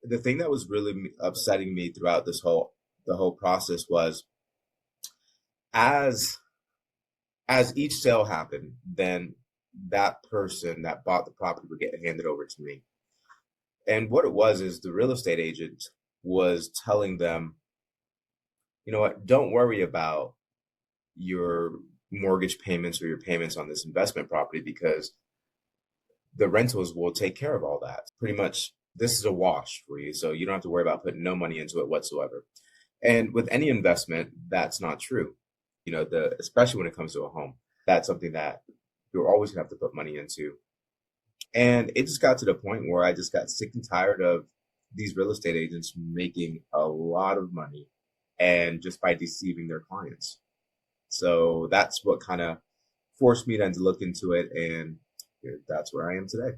the thing that was really upsetting me throughout the whole process was as as each sale happened, then that person that bought the property would get handed over to me. And what it was is the real estate agent was telling them, you know what, don't worry about your mortgage payments or your payments on this investment property because the rentals will take care of all that. Pretty much, this is a wash for you. So you don't have to worry about putting no money into it whatsoever. And with any investment, that's not true. Especially when it comes to a home, that's something that you're always gonna have to put money into. And it just got to the point where I just got sick and tired of these real estate agents making a lot of money and just by deceiving their clients. So that's what kind of forced me then to look into it. And that's where I am today.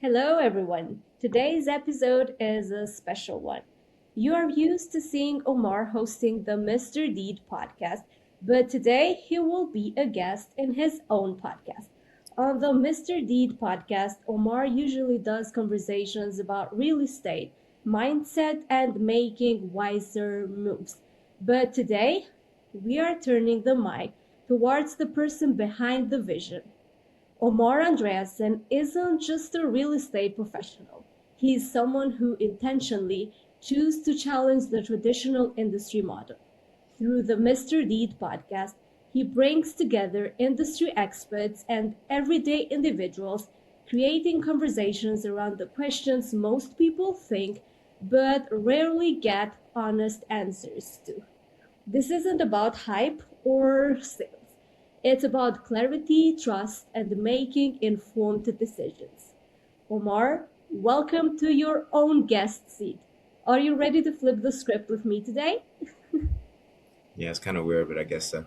Hello, everyone. Today's episode is a special one. You are used to seeing Omar hosting the Mr. Deed podcast, but today he will be a guest in his own podcast. On the Mr. Deed podcast, Omar usually does conversations about real estate, mindset, and making wiser moves. But today, we are turning the mic towards the person behind the vision. Omar Andreasen isn't just a real estate professional. He is someone who intentionally chooses to challenge the traditional industry model. Through the Mr. Deed podcast, he brings together industry experts and everyday individuals, creating conversations around the questions most people think but rarely get honest answers to. This isn't about hype or sales. It's about clarity, trust, and making informed decisions. Omar, welcome to your own guest seat. Are you ready to flip the script with me today? Yeah, it's kind of weird, but I guess so.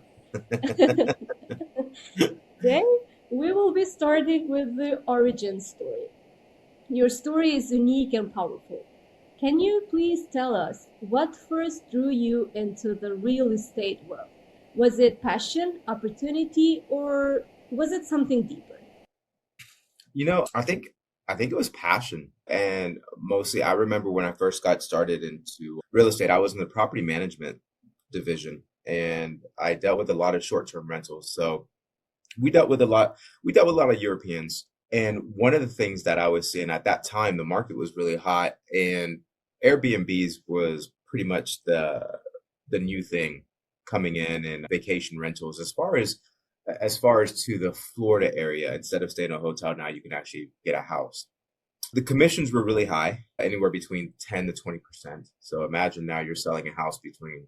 Today, we will be starting with the origin story. Your story is unique and powerful. Can you please tell us what first drew you into the real estate world? Was it passion, opportunity, or was it something deeper? I think it was passion. And mostly I remember when I first got started into real estate, I was in the property management division and I dealt with a lot of short-term rentals. So we dealt with a lot of Europeans. And one of the things that I was seeing at that time, the market was really hot and Airbnbs was pretty much the new thing coming in, and vacation rentals as far as to the Florida area. Instead of staying in a hotel, now you can actually get a house. The commissions were really high, anywhere between 10 to 20%. So imagine now you're selling a house between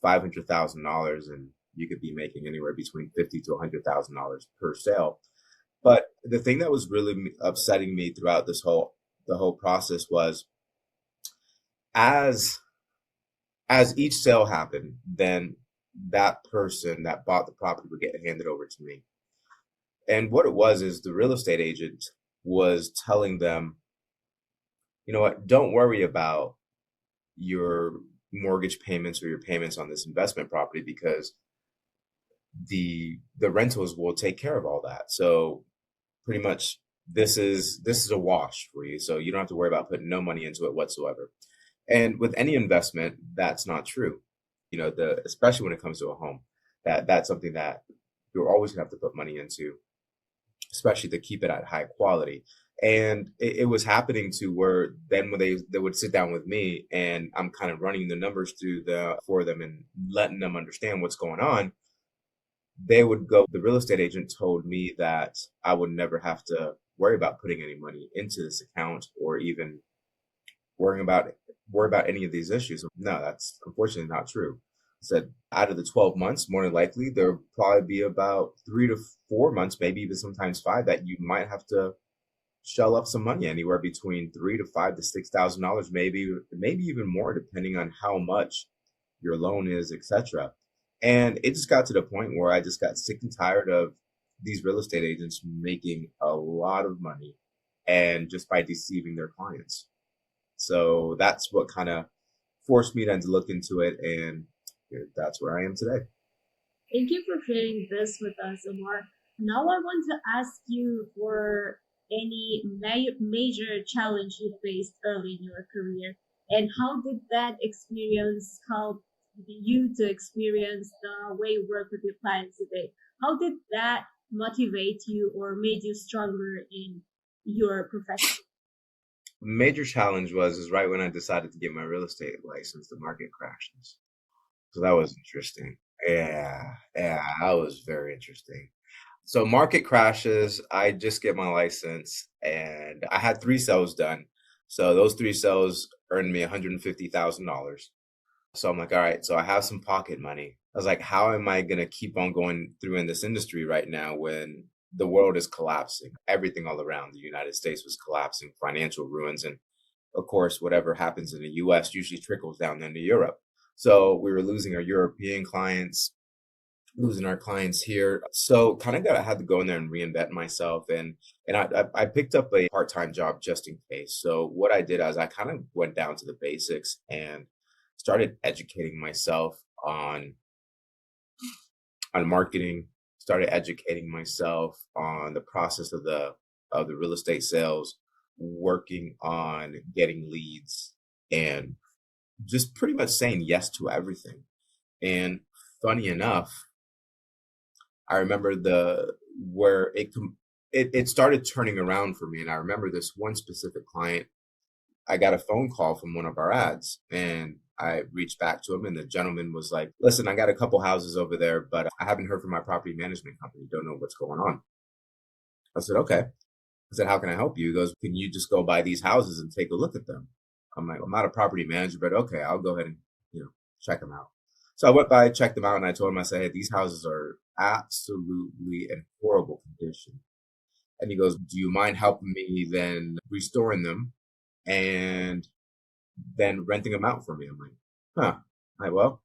$500,000 and you could be making anywhere between 50 to $100,000 per sale. But the thing that was really upsetting me throughout the whole process was as as each sale happened, then that person that bought the property would get handed over to me. And what it was is the real estate agent was telling them, you know what, don't worry about your mortgage payments or your payments on this investment property because the rentals will take care of all that. So pretty much, this is a wash for you. So you don't have to worry about putting no money into it whatsoever. And with any investment, that's not true. Especially when it comes to a home, that's something that you're always gonna have to put money into, especially to keep it at high quality. And it was happening to where then when they would sit down with me and I'm kind of running the numbers through the for them and letting them understand what's going on, they would go, the real estate agent told me that I would never have to worry about putting any money into this account or even worrying about worry about any of these issues. No, that's unfortunately not true. I said out of the 12 months, more than likely there'll probably be about 3 to 4 months, maybe even sometimes five, that you might have to shell up some money, anywhere between $3 to $5 to $6,000, maybe even more, depending on how much your loan is, etc. And it just got to the point where I just got sick and tired of these real estate agents making a lot of money and just by deceiving their clients. So that's what kind of forced me then to look into it, and that's where I am today. Thank you for sharing this with us, Omar. Now I want to ask you for any major challenge you faced early in your career, and how did that experience help you to experience the way you work with your clients today? How did that motivate you or made you stronger in your profession? Major challenge was is right when I decided to get my real estate license, the market crashes. So that was interesting. Yeah, that was very interesting. So market crashes, I just get my license and I had three sales done. So those three sales earned me $150,000. So I'm like, all right, so I have some pocket money. I was like, how am I going to keep on going through in this industry right now when the world is collapsing? Everything all around the United States was collapsing, financial ruins. And of course, whatever happens in the US usually trickles down into Europe. So we were losing our European clients, losing our clients here. So kind of got I had to go in there and reinvent myself and I picked up a part-time job just in case. So what I did is I kind of went down to the basics and started educating myself on marketing, started educating myself on the process of the real estate sales, working on getting leads and just pretty much saying yes to everything. And funny enough, I remember the where it started turning around for me. And I remember this one specific client. I got a phone call from one of our ads, and I reached back to him, and the gentleman was like, "Listen, I got a couple houses over there, but I haven't heard from my property management company. Don't know what's going on." I said, "Okay." I said, "How can I help you?" He goes, "Can you just go by these houses and take a look at them?" I'm like, "I'm not a property manager, but okay, I'll go ahead and check them out." So I went by, checked them out, and I told him, I said, "Hey, these houses are absolutely in horrible condition." And he goes, "Do you mind helping me then restoring them and then renting them out for me?" I'm like, "Huh." Well,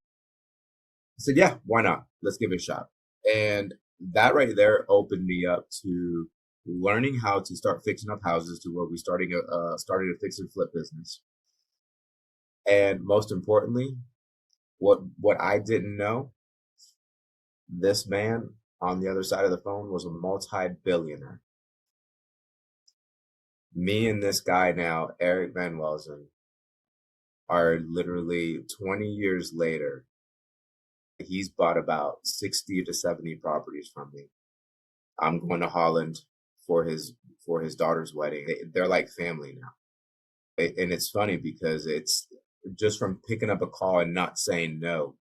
I said, "Yeah, why not? Let's give it a shot." And that right there opened me up to learning how to start fixing up houses to where we started a fix and flip business. And most importantly, what I didn't know, this man on the other side of the phone was a multi-billionaire. Me and this guy now, Eric Van Welzen, are literally 20 years later. He's bought about 60 to 70 properties from me. I'm going to Holland for his daughter's wedding. They're like family now. And it's funny because it's just from picking up a call and not saying no,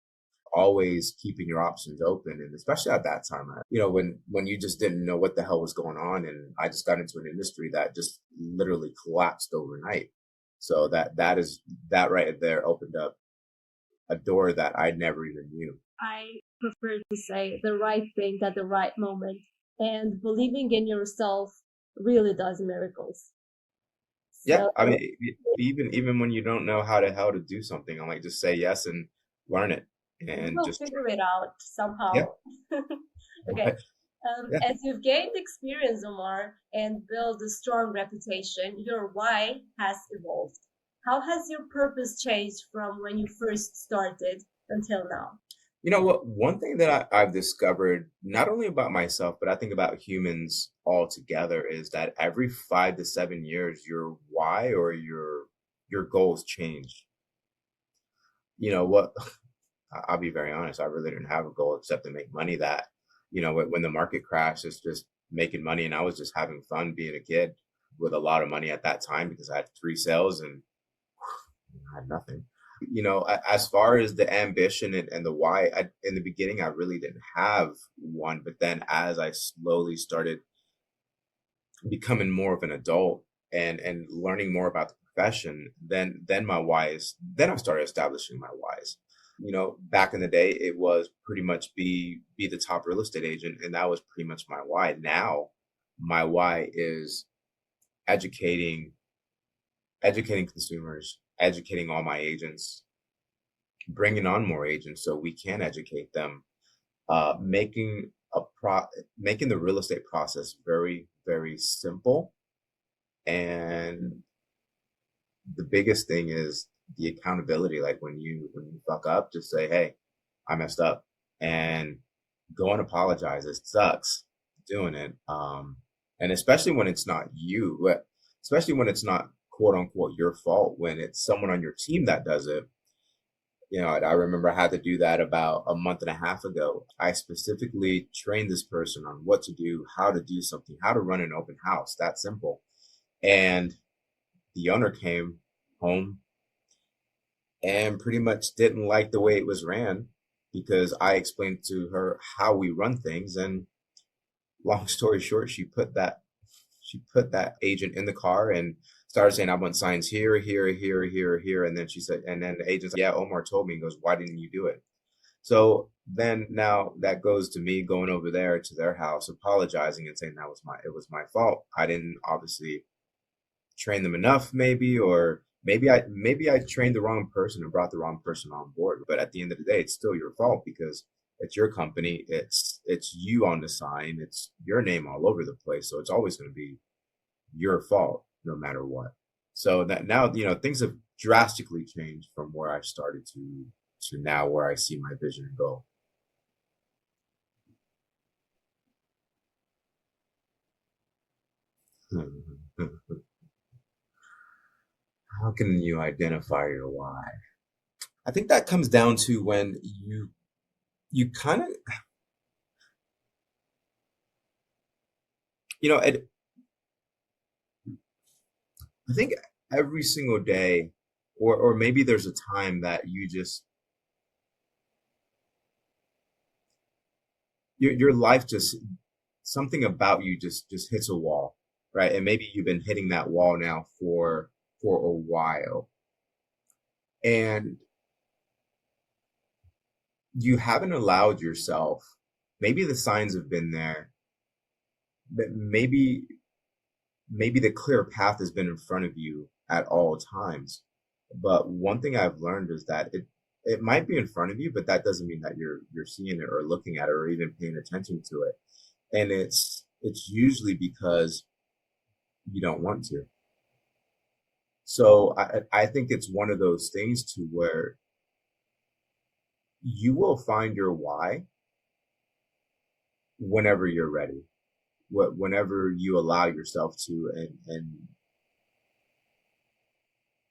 always keeping your options open. And especially at that time, when you just didn't know what the hell was going on, and I just got into an industry that just literally collapsed overnight. So that right there opened up a door that I never even knew. I prefer to say the right thing at the right moment. And believing in yourself really does miracles. Yeah, I mean, even when you don't know how to do something, I'm like, just say yes and learn it, and we'll just figure it out somehow. Yeah. Okay. Right. Yeah. As you've gained experience, Omar, and built a strong reputation, your why has evolved. How has your purpose changed from when you first started until now? You know what? One thing that I've discovered, not only about myself, but I think about humans altogether, is that every 5 to 7 years, your why or your goals change. You know what? I'll be very honest. I really didn't have a goal except to make money. That when the market crashed, it's just making money, and I was just having fun being a kid with a lot of money at that time because I had three sales and I had nothing. As far as the ambition and the why, in the beginning, I really didn't have one. But then as I slowly started becoming more of an adult and learning more about the profession, then my whys, then I started establishing my whys. Back in the day, it was pretty much be the top real estate agent, and that was pretty much my why. Now, my why is educating educating consumers, educating all my agents, bringing on more agents so we can educate them, making making the real estate process very, very simple. And the biggest thing is the accountability. Like when you fuck up, just say, "Hey, I messed up," and go and apologize. It sucks. doing it. And especially when it's not you, especially when it's not quote unquote your fault, when it's someone on your team that does it. I remember I had to do that about a month and a half ago. I specifically trained this person on what to do, how to do something, how to run an open house, that simple. And the owner came home and pretty much didn't like the way it was ran because I explained to her how we run things. And long story short, she put that agent in the car and started saying, I want signs here, here, here, here, here. And then she said, and then the agent said, yeah, Omar told me. He goes, why didn't you do it? So then now that goes to me going over there to their house, apologizing and saying it was my fault. I didn't obviously train them enough, maybe, or maybe I trained the wrong person and brought the wrong person on board. But at the end of the day, it's still your fault because it's your company. It's you on the sign. It's your name all over the place. So it's always going to be your fault no matter what. So that now, things have drastically changed from where I started to now where I see my vision and goal. How can you identify your why? I think that comes down to when you kind of, it, I think every single day, or maybe there's a time that your life just, something about you just hits a wall, right? And maybe you've been hitting that wall now for a while, and you haven't allowed yourself. Maybe the signs have been there, but maybe the clear path has been in front of you at all times. But one thing I've learned is that it might be in front of you, but that doesn't mean that you're seeing it or looking at it or even paying attention to it. And it's usually because you don't want to. So I think it's one of those things to where you will find your why whenever you're ready, whenever you allow yourself to, and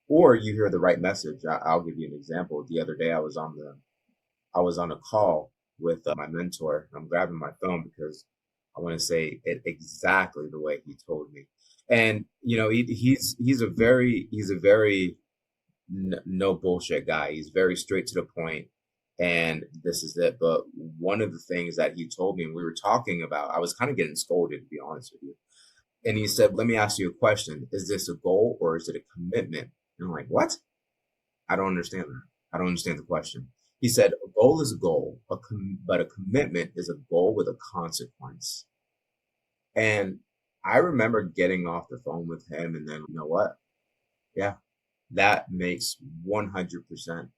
or you hear the right message. I'll give you an example. The other day I was on a call with my mentor. I'm grabbing my phone because I want to say it exactly the way he told me. And he's a very no bullshit guy. He's very straight to the point, and this is it. But one of the things that he told me, and we were talking about, I was kind of getting scolded, to be honest with you. And he said, "Let me ask you a question: Is this a goal or is it a commitment?" And I'm like, "What? I don't understand that. I don't understand the question." He said, "A goal is a goal, but a commitment is a goal with a consequence." And I remember getting off the phone with him, and then you know what? Yeah, that makes 100%.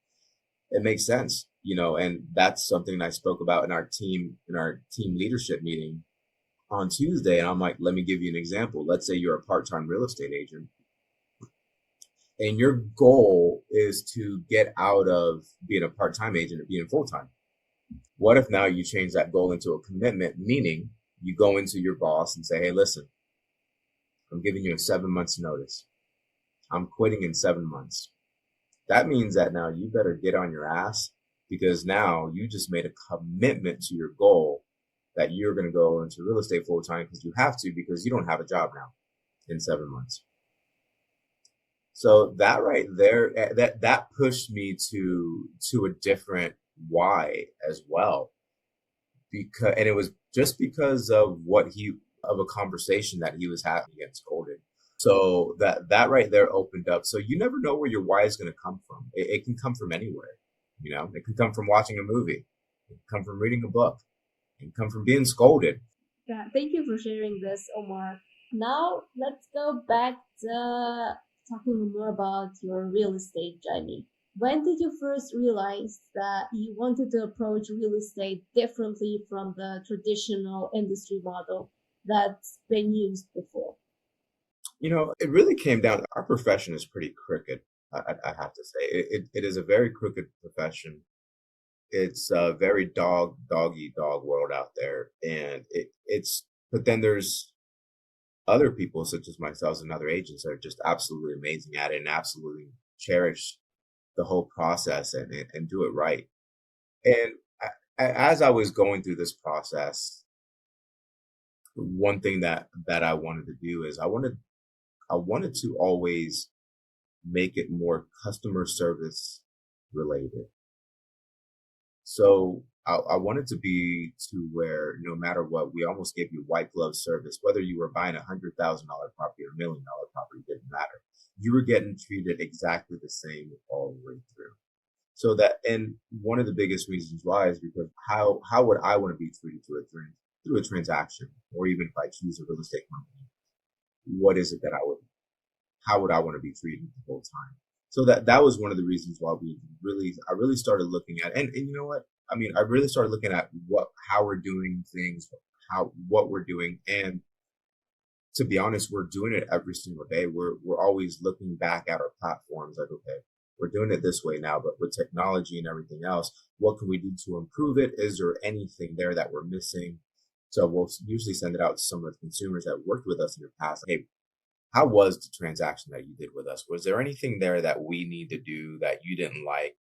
It makes sense, and that's something I spoke about in our team leadership meeting on Tuesday. And I'm like, let me give you an example. Let's say you're a part-time real estate agent and your goal is to get out of being a part-time agent and being full-time. What if now you change that goal into a commitment, meaning you go into your boss and say, hey, listen, I'm giving you a 7 months notice. I'm quitting in 7 months. That means that now you better get on your ass because now you just made a commitment to your goal that you're going to go into real estate full time because you have to, because you don't have a job now in 7 months. So that right there, that pushed me to a different why as well, because, and it was just because of of a conversation that he was having against scolded. So that right there opened up. So you never know where your why is going to come from. It can come from anywhere. It can come from watching a movie. It can come from reading a book. It can come from being scolded. Yeah, thank you for sharing this, Omar. Now let's go back to talking more about your real estate journey. When did you first realize that you wanted to approach real estate differently from the traditional industry model that's been used before? It really came down. Our profession is pretty crooked. I have to say, it is a very crooked profession. It's a very dog eat dog world out there, and it's But then there's other people, such as myself and other agents, that are just absolutely amazing at it and absolutely cherish the whole process and do it right. And as I was going through this process, one thing that I wanted to do is I wanted to always make it more customer service related. So I wanted to be to where no matter what, we almost gave you white glove service, whether you were buying $100,000 property or $1 million property, didn't matter. You were getting treated exactly the same all the way through. So that, and one of the biggest reasons why is because how would I want to be treated through a transaction, or even if I choose a real estate company, what is it that how would I want to be treated the whole time? So that was one of the reasons why I really started looking at, and you know what? I mean, I really started looking at how we're doing things, what we're doing. And to be honest, we're doing it every single day. We're always looking back at our platforms like, okay, we're doing it this way now, but with technology and everything else, what can we do to improve it? Is there anything there that we're missing? So we'll usually send it out to some of the consumers that worked with us in the past. Hey, how was the transaction that you did with us? Was there anything there that we need to do that you didn't like?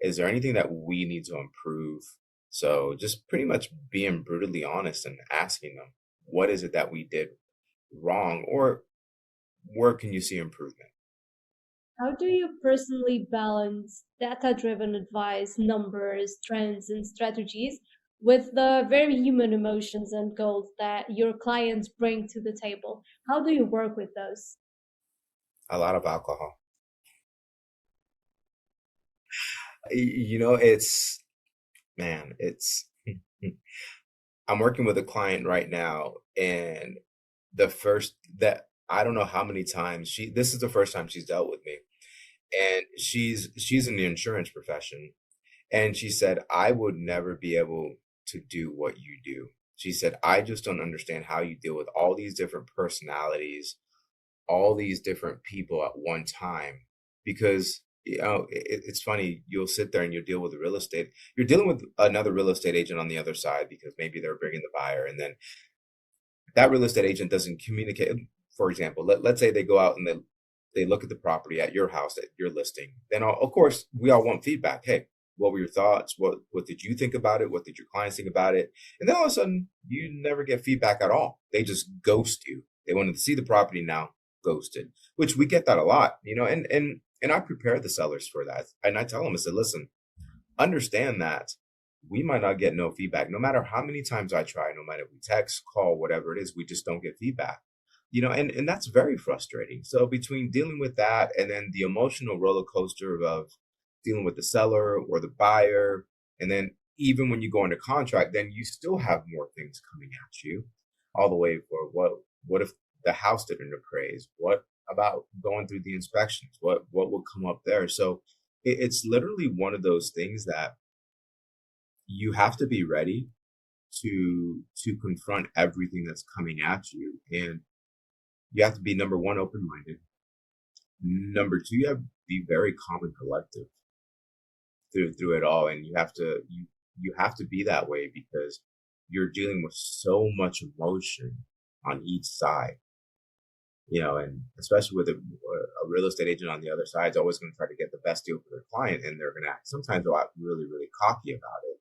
Is there anything that we need to improve? So just pretty much being brutally honest and asking them, what is it that we did wrong, or where can you see improvement? How do you personally balance data-driven advice, numbers, trends, and strategies with the very human emotions and goals that your clients bring to the table? How do you work with those? A lot of alcohol. It's, man, it's, I'm working with a client right now, and the first that I don't know how many times this is the first time she's dealt with me. And she's in the insurance profession. And she said, I would never be able to do what you do. She said, I just don't understand how you deal with all these different personalities, all these different people at one time. Because, it's funny, you'll sit there and you'll deal with the real estate. You're dealing with another real estate agent on the other side because maybe they're bringing the buyer. And then that real estate agent doesn't communicate. For example, let's say they go out and they look at the property at your house that you're listing. Then, of course, we all want feedback. Hey, what were your thoughts? What did you think about it? What did your clients think about it? And then all of a sudden, you never get feedback at all. They just ghost you. They wanted to see the property, now ghosted, which we get that a lot, and I prepare the sellers for that. And I tell them, I said, listen, understand that we might not get no feedback. No matter how many times I try, no matter if we text, call, whatever it is, we just don't get feedback. And that's very frustrating. So between dealing with that and then the emotional roller coaster of dealing with the seller or the buyer, and then even when you go under contract, then you still have more things coming at you, all the way for what if the house didn't appraise? What about going through the inspections? What will come up there? So it's literally one of those things that you have to be ready to confront everything that's coming at you. And you have to be, number one, open minded. Number two, you have to be very calm and collective through it all. And you have to be that way because you're dealing with so much emotion on each side. And especially with a real estate agent on the other side is always going to try to get the best deal for their client, and they're going to sometimes go out really, really cocky about it.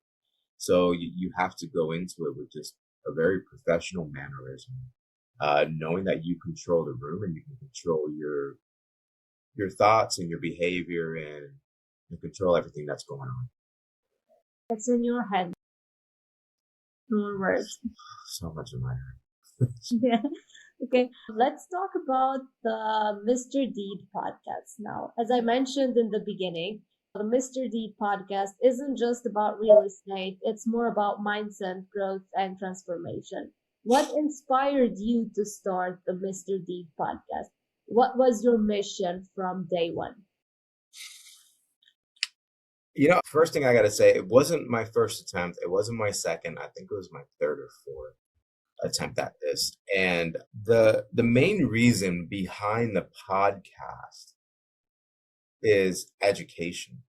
So you have to go into it with just a very professional mannerism, knowing that you control the room and you can control your thoughts and your behavior, and you control everything that's going on. It's in your head, your words. So much in my head. Yeah. Okay, let's talk about the Mr. Deed podcast now. As I mentioned in the beginning, the Mr. Deed podcast isn't just about real estate, it's more about mindset, growth, and transformation. What inspired you to start the Mr. Deed podcast? What was your mission from day one? First thing I got to say, it wasn't my first attempt. It wasn't my second. I think it was my third or fourth attempt at this. And the main reason behind the podcast is education.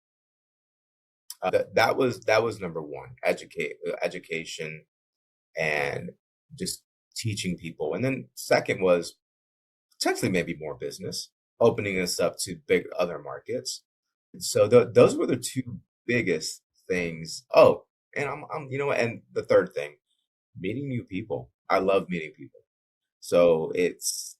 That was number one, education, and just teaching people. And then second was potentially maybe more business, opening us up to big other markets. So those were the two biggest things. Oh, and and the third thing, meeting new people. I love meeting people. So it's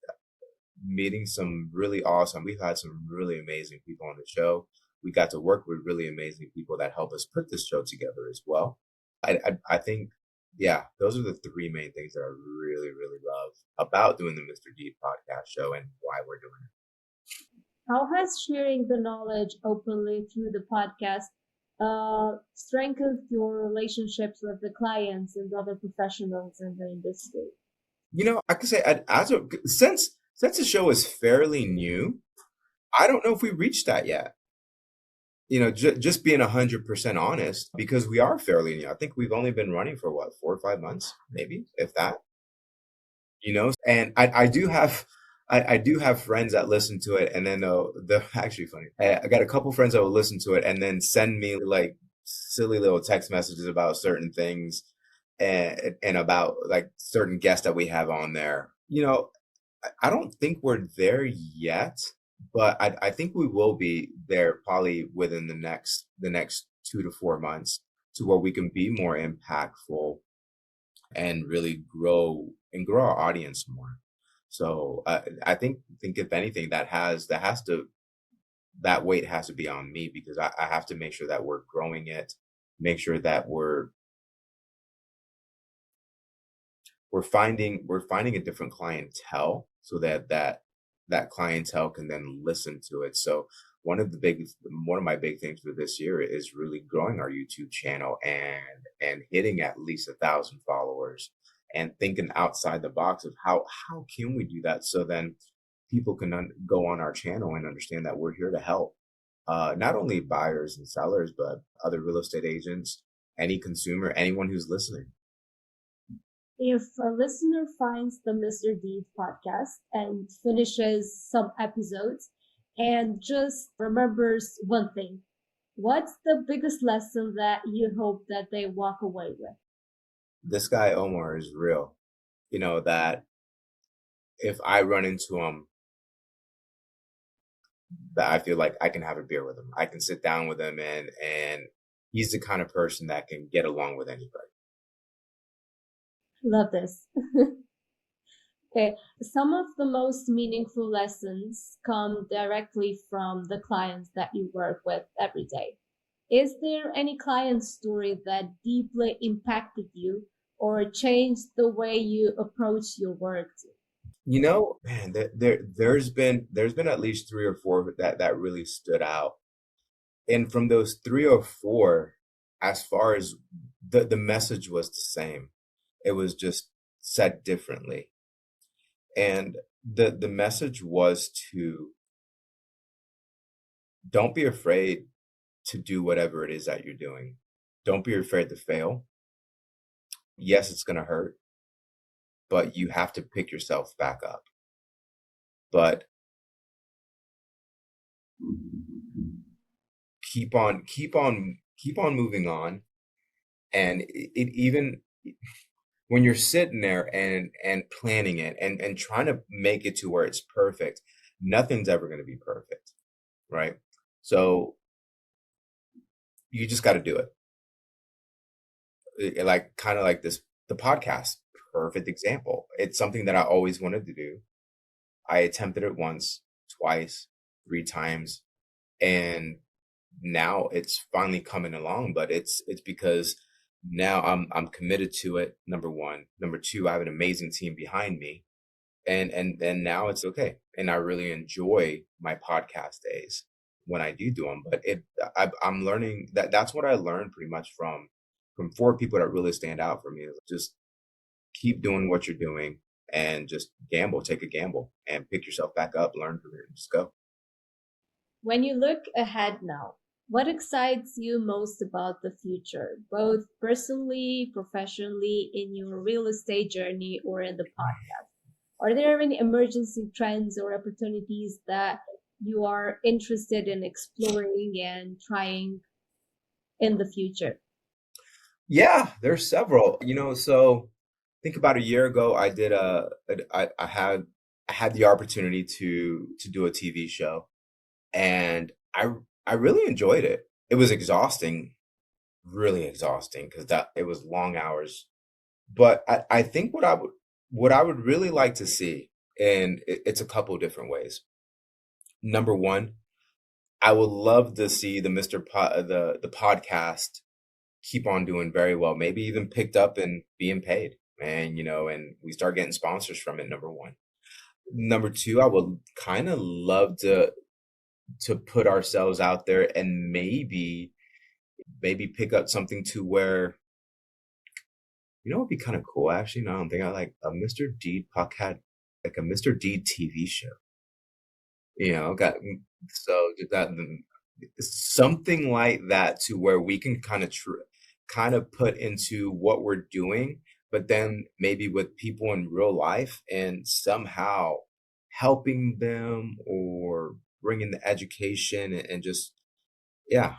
meeting some really awesome. We've had some really amazing people on the show. We got to work with really amazing people that help us put this show together as well. I think, yeah, those are the three main things that I really, really love about doing the Mr. D podcast show and why we're doing it. How has sharing the knowledge openly through the podcast strengthened your relationships with the clients and other professionals in the industry? I could say since the show is fairly new, I don't know if we reached that yet. Just being 100% honest, because we are fairly new. I think we've only been running for what, 4 or 5 months, maybe, if that. And I do have friends that listen to it, and then they're actually funny. I got a couple friends that will listen to it and then send me like silly little text messages about certain things and about like certain guests that we have on there. I don't think we're there yet, but I think we will be there probably within the next 2 to 4 months to where we can be more impactful and really grow our audience more. So I think if anything, that weight has to be on me because I have to make sure that we're growing it, make sure that we're finding a different clientele so that clientele can then listen to it. So one of my big things for this year is really growing our YouTube channel and hitting at least 1,000 followers and thinking outside the box of how can we do that so then people can go on our channel and understand that we're here to help not only buyers and sellers but other real estate agents, any consumer, anyone who's listening. If a listener finds the Mr. Deed podcast and finishes some episodes and just remembers one thing, what's the biggest lesson that you hope that they walk away with? This guy Omar is real. That if I run into him, that I feel like I can have a beer with him. I can sit down with him and he's the kind of person that can get along with anybody. Love this. Okay, some of the most meaningful lessons come directly from the clients that you work with every day. Is there any client story that deeply impacted you or changed the way you approach your work? Man, there's been at least three or four that really stood out. And from those three or four, as far as the message was the same. It was just said differently. And the message was to don't be afraid to do whatever it is that you're doing. Don't be afraid to fail. Yes, it's going to hurt, but you have to pick yourself back up. But keep on moving on. And it even when you're sitting there and planning it and trying to make it to where it's perfect, nothing's ever going to be perfect, right? So you just got to do it. Like kind of like the podcast, perfect example. It's something that I always wanted to do. I attempted it once, twice, 3 times, and now it's finally coming along. But it's because now I'm committed to it. Number one, number two, I have an amazing team behind me, and now it's okay. And I really enjoy my podcast days when I do them. But I'm learning that's what I learned pretty much from four people that really stand out for me. Just keep doing what you're doing and just take a gamble and pick yourself back up, learn from it, and just go. When you look ahead now, what excites you most about the future, both personally, professionally, in your real estate journey, or in the podcast? Are there any emergency trends or opportunities that you are interested in exploring and trying in the future? Yeah, there's several. So think about a year ago, I did I had the opportunity to do a TV show, and I really enjoyed it. It was exhausting, really exhausting, because that it was long hours. But I think what I would really like to see, and it's a couple different ways. Number one, I would love to see the the podcast keep on doing very well, maybe even picked up and being paid. And and we start getting sponsors from it, number one. Number two, I would kind of love to put ourselves out there and maybe pick up something to where, it'd be kind of cool actually. Now I'm thinking like a Mr. Deed podcast, like a Mr. Deed TV show. Got so that something like that to where we can kind of put into what we're doing, but then maybe with people in real life and somehow helping them or bringing the education and just, yeah,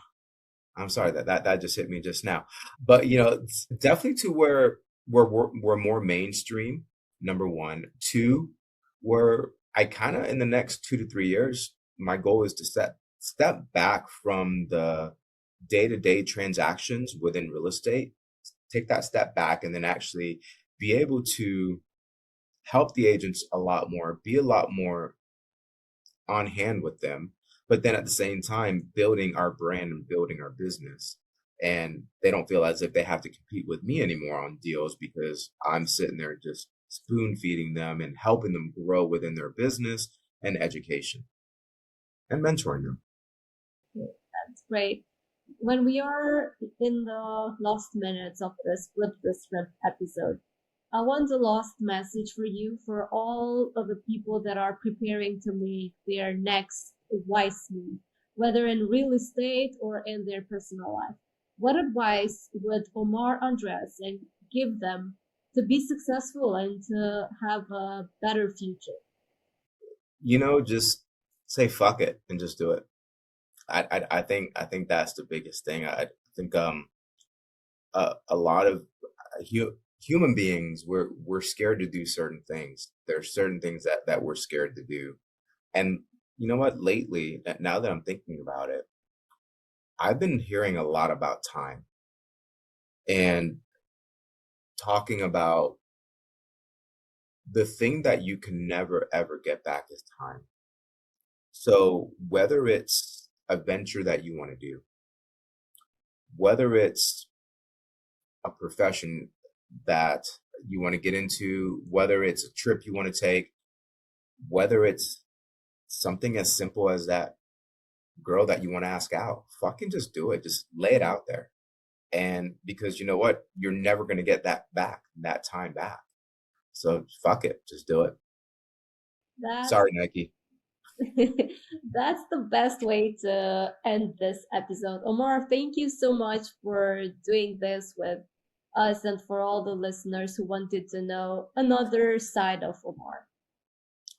I'm sorry that just hit me just now. But it's definitely to where we're more mainstream, number one. Two, where I kind of in the next 2 to 3 years, my goal is to step back from the day-to-day transactions within real estate, take that step back, and then actually be able to help the agents a lot more, be a lot more on hand with them, but then at the same time building our brand and building our business. And they don't feel as if they have to compete with me anymore on deals because I'm sitting there just spoon feeding them and helping them grow within their business and education and mentoring them. That's great. When we are in the last minutes of this Flip the Script episode, I want the last message for you for all of the people that are preparing to make their next wise move, whether in real estate or in their personal life. What advice would Omar Andreasen give them to be successful and to have a better future? Just say fuck it and just do it. I think that's the biggest thing. I think a lot of human beings, we're scared to do certain things. There's certain things that we're scared to do. And you know what? Lately, now that I'm thinking about it, I've been hearing a lot about time and talking about the thing that you can never ever get back is time. So whether it's a venture that you want to do, whether it's a profession that you want to get into, whether it's a trip you want to take, whether it's something as simple as that girl that you want to ask out, fucking just do it. Just lay it out there. And because you know what? You're never going to get that time back. So fuck it. Just do it. That's Sorry, Nike. that's the best way to end this episode. Omar, thank you so much for doing this with us and for all the listeners who wanted to know another side of Omar.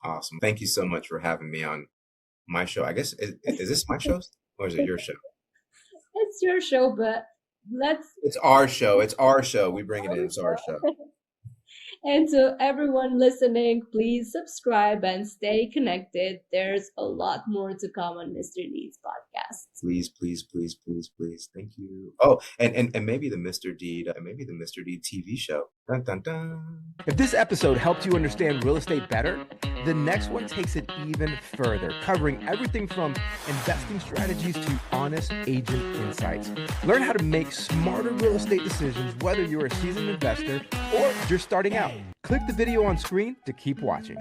Awesome. Thank you so much for having me on my show. I guess, is this my show or is it your show? It's your show, but let's. It's our show. It's our show. We bring it in. It's our show. And to everyone listening, please subscribe and stay connected. There's a lot more to come on Mr. Deed's podcast. Please, please, please, please, please. Thank you. Oh, and maybe the Mr. Deed TV show. Dun, dun, dun. If this episode helped you understand real estate better, the next one takes it even further, covering everything from investing strategies to honest agent insights. Learn how to make smarter real estate decisions, whether you're a seasoned investor or just starting out. Click the video on screen to keep watching.